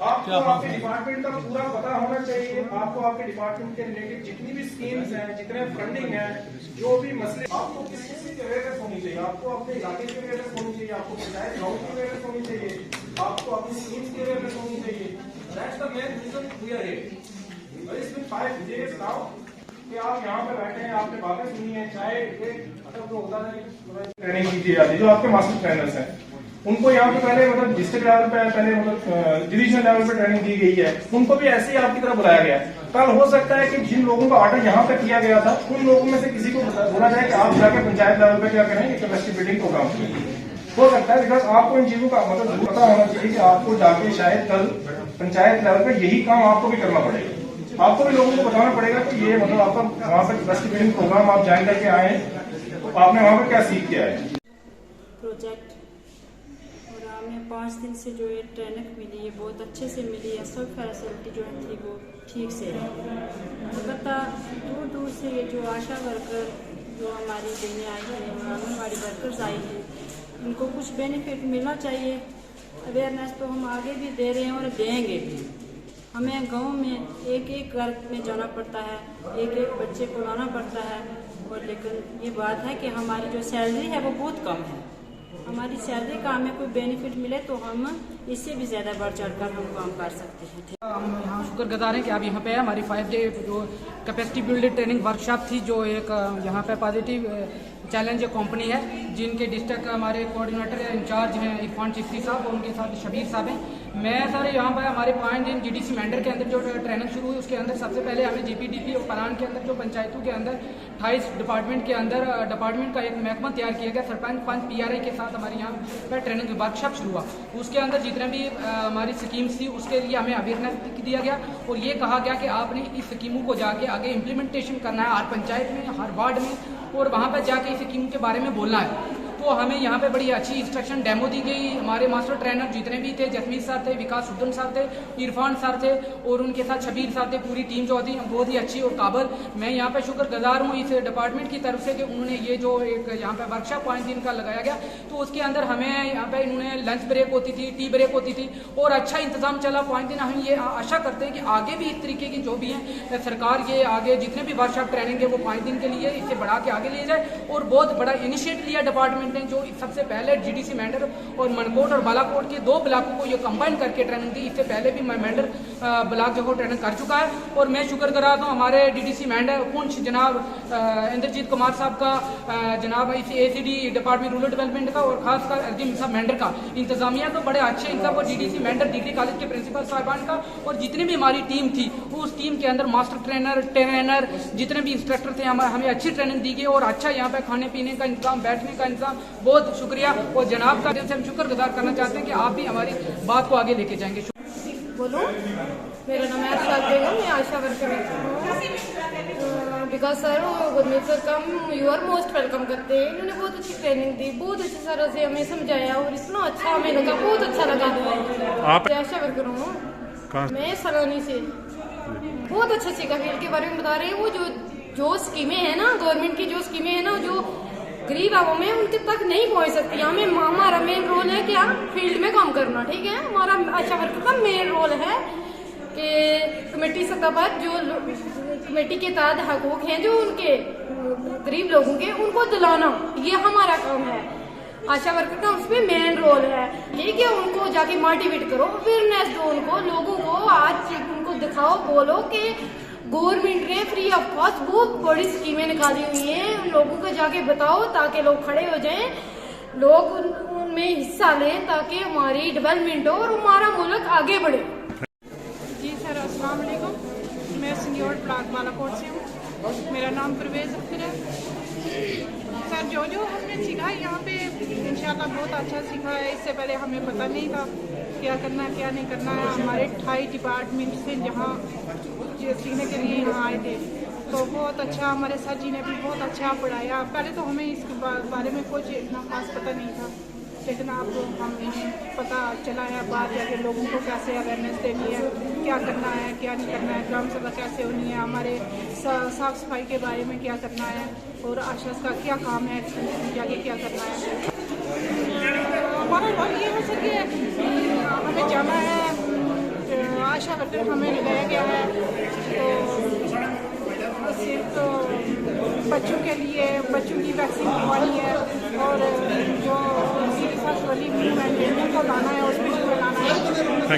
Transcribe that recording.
आपको आपके डिपार्टमेंट का पूरा पता होना चाहिए। आपको आपके डिपार्टमेंट के रिलेटेड जितनी भी स्कीम्स हैं, जितने फंडिंग है, जो भी मसले, आपको किसी चीज की अवेयरनेस होनी चाहिए। आपको अपने इलाके की अवेयरनेस होनी चाहिए, आपको पंचायत गाँव की अवेयरनेस होनी चाहिए, आपको अपनी स्कीम्स की अवेयरनेस होनी चाहिए। That's the main reason we are here. इसमें 5 days नाउ कि आप यहाँ पे बैठे हैं, आपने बातें सुनी है, चाहे मतलब जो होता है ट्रेनिंग की जाती है, जो आपके मास्टर ट्रेनर्स हैं उनको यहाँ पे पहले मतलब डिस्ट्रिक्ट लेवल पे, पहले मतलब डिवीजन लेवल पे ट्रेनिंग दी गई है, उनको भी ऐसे ही आपकी तरह बुलाया गया। कल हो सकता है कि जिन लोगों का ऑर्डर यहाँ पे किया गया था उन लोगों में से किसी को बोला जाए कि आप जाके पंचायत लेवल पे क्या करें, कैपेसिटी बिल्डिंग प्रोग्राम हो सकता है। बिकॉज आपको इन चीजों का मतलब पता होना चाहिए कि आपको जाके शायद कल पंचायत लेवल पे यही काम आपको भी करना पड़ेगा। आपको भी लोगों को बताना पड़ेगा कि ये मतलब आपका वहाँ पे कैपेसिटी बिल्डिंग प्रोग्राम आप ज्वाइन करके आए, तो आपने वहाँ पे क्या सीख के आए प्रोजेक्ट। और हमें 5 दिन से जो है ट्रेनिंग मिली है, बहुत अच्छे से मिली है। सब फैसिलिटी जो थी वो ठीक से है। अलबत्ता दूर दूर से ये जो आशा वर्कर जो हमारी बहनें आई हैं, आंगनबाड़ी वर्कर्स आई हैं, उनको कुछ बेनिफिट मिलना चाहिए। अवेयरनेस तो हम आगे भी दे रहे हैं और देंगे भी। हमें गांव में एक एक घर में जाना पड़ता है, एक एक बच्चे को लाना पड़ता है। और लेकिन ये बात है कि हमारी जो सैलरी है वो बहुत कम है। हमारी सैलरी का हमें कोई बेनिफिट मिले तो हम इससे भी ज़्यादा बढ़ चढ़कर हम काम कर सकते हैं। हम यहाँ शुक्रगुजार हैं कि आप यहाँ पे हैं। हमारी 5 डे जो कैपेसिटी बिल्डिंग ट्रेनिंग वर्कशॉप थी, जो एक यहाँ पे पॉजिटिव चैलेंज कंपनी है, जिनके डिस्ट्रिक्ट हमारे कोऑर्डिनेटर इंचार्ज हैं इरफान चिश्ती साहब और उनके साथ शबीर साहब हैं। मैं सर यहाँ पर हमारे 5 दिन जीडीसी मेंडर के अंदर जो ट्रेनिंग शुरू हुई, उसके अंदर सबसे पहले हमें जीपीडीपी और पलान के अंदर जो पंचायतों के अंदर 28 डिपार्टमेंट के अंदर डिपार्टमेंट का एक महकमा तैयार किया गया। सरपंच 5 PRI के साथ हमारे यहाँ पर ट्रेनिंग वर्कशॉप शुरू हुआ। उसके अंदर जितने भी हमारी स्कीम्स थी उसके लिए हमें अवेयरनेस दिया गया और ये कहा गया कि आपने इस स्कीमों को जाके आगे इम्प्लीमेंटेशन करना है, हर पंचायत में, हर वार्ड में, और वहाँ पर जाके इस स्कीम के बारे में बोलना है। तो हमें यहाँ पे बड़ी अच्छी इंस्ट्रक्शन डेमो दी गई। हमारे मास्टर ट्रेनर जितने भी थे, जसमीत सर थे, विकास उद्दम सर थे, इरफान सर थे और उनके साथ शबीर सर थे। पूरी टीम जो थी बहुत ही अच्छी और काबिल। मैं यहाँ पे शुक्रगुजार हूँ इस डिपार्टमेंट की तरफ से कि उन्होंने ये जो एक यहाँ पे वर्कशॉप 5 दिन का लगाया गया, तो उसके अंदर हमें यहाँ पे इन्होंने लंच ब्रेक होती थी, टी ब्रेक होती थी और अच्छा इंतजाम चला 5 दिन। हम ये आशा करते हैं कि आगे भी इस तरीके की जो भी है सरकार ये आगे जितने भी वर्कशॉप ट्रेनिंग है वो 5 दिन के लिए इसे बढ़ा के आगे ले जाए। और बहुत बड़ा इनिशिएटिव लिया डिपार्टमेंट ने, जो सबसे पहले जीडीसी मेंढर और मनकोट और बालाकोट के 2 ब्लॉकों को ये कंबाइन करके ट्रेनिंग दी। इससे पहले भी मैं मेंढर ब्लॉक जो ट्रेनिंग कर चुका है। और मैं शुक्रगुजार हूँ हमारे डीडीसी मेंढर पुंछ जनाब इंद्रजीत कुमार साहब का, जनाब इस ACD डिपार्टमेंट रूरल डेवलपमेंट का और खासकर अर्जुन साहब मेंढर का। इंतजामिया तो बड़े अच्छे इनका, और डीडीसी मेंढर डिग्री कॉलेज के प्रिंसिपल साहिबान का, और जितनी भी हमारी टीम थी उस टीम के अंदर मास्टर ट्रेनर जितने भी इंस्ट्रक्टर थे हमें अच्छी ट्रेनिंग दी गई और अच्छा यहाँ पे खाने पीने का इंतजाम, बैठने का इंतजाम। बहुत शुक्रिया और जनाब का दिल से हम शुक्रगुजार करना चाहते हैं कि आप भी हमारी बात को आगे लेके जाएंगे। बोलो, मेरा नाम है आशा बेगम, मैं आशा वर्कर हूँ। विकास सर और गुरमीत सर का हम यू आर मोस्ट वेलकम करते हैं। इन्होंने बहुत अच्छी ट्रेनिंग दी, बहुत अच्छी तरह से हमें समझाया और इतना अच्छा हमें लगा, बहुत अच्छा लगा। आप आशा वर्कर हूँ मैं सलोनी से। बहुत अच्छा सीखा, फील्ड के बारे में बता रहे हैं। वो जो स्कीमें हैं ना, गवर्नमेंट की जो स्कीमें हैं ना, जो गरीब आवाम है उनके तक नहीं पहुंच सकती। हमारा मेन रोल है क्या, फील्ड में काम करना। ठीक है, हमारा आशा वर्कर का मेन रोल है कि कमेटी सतह पर जो कमेटी के तहत हकूक हैं जो उनके गरीब लोगों के, उनको दिलाना, ये हमारा काम है। आशा वर्कर का उसमें मेन रोल है। ठीक है, उनको जाके मोटिवेट करो, अवेयरनेस दो उनको, लोगों को आज उनको दिखाओ, बोलो कि गवर्नमेंट ने फ्री ऑफ कॉस्ट बहुत बड़ी स्कीमें निकाली हुई हैं। लोगों को जाके बताओ ताकि लोग खड़े हो जाएं, लोग उनमें हिस्सा लें ताकि हमारी डेवलपमेंट हो और हमारा मुल्क आगे बढ़े। जी सर, अस्सलाम वालेकुम। मैं सीनियर ब्लॉक बालाकोट से हूँ। मेरा नाम परवेज अख्तर है। सर, जो हमने सीखा यहाँ पे इंशाल्लाह बहुत अच्छा सीखा है। इससे पहले हमें पता नहीं था क्या करना है क्या नहीं करना है। हमारे 28 डिपार्टमेंट से जहाँ सीखने के लिए यहाँ आए थे, तो बहुत अच्छा हमारे सर जी ने भी बहुत अच्छा पढ़ाया। पहले तो हमें इसके बारे में कुछ इतना खास पता नहीं था, लेकिन अब हमें पता चला है। बात जाके लोगों को कैसे अवेयरनेस देनी है, क्या करना है क्या नहीं करना है, ग्राम सभा कैसे होनी है, हमारे साफ सफाई के बारे में क्या करना है और आशा का क्या काम है, जाके क्या करना है। हमारा रोल ये हो सके हमें जाना है आशा वर्कर हमें लगाया गया है। तो सिर्फ तो बच्चों के लिए बच्चों की वैक्सीन लगवानी है और जो फर्स्ट वाली मूवमेंट है उनको लाना है, हॉस्पिटल में लाना है।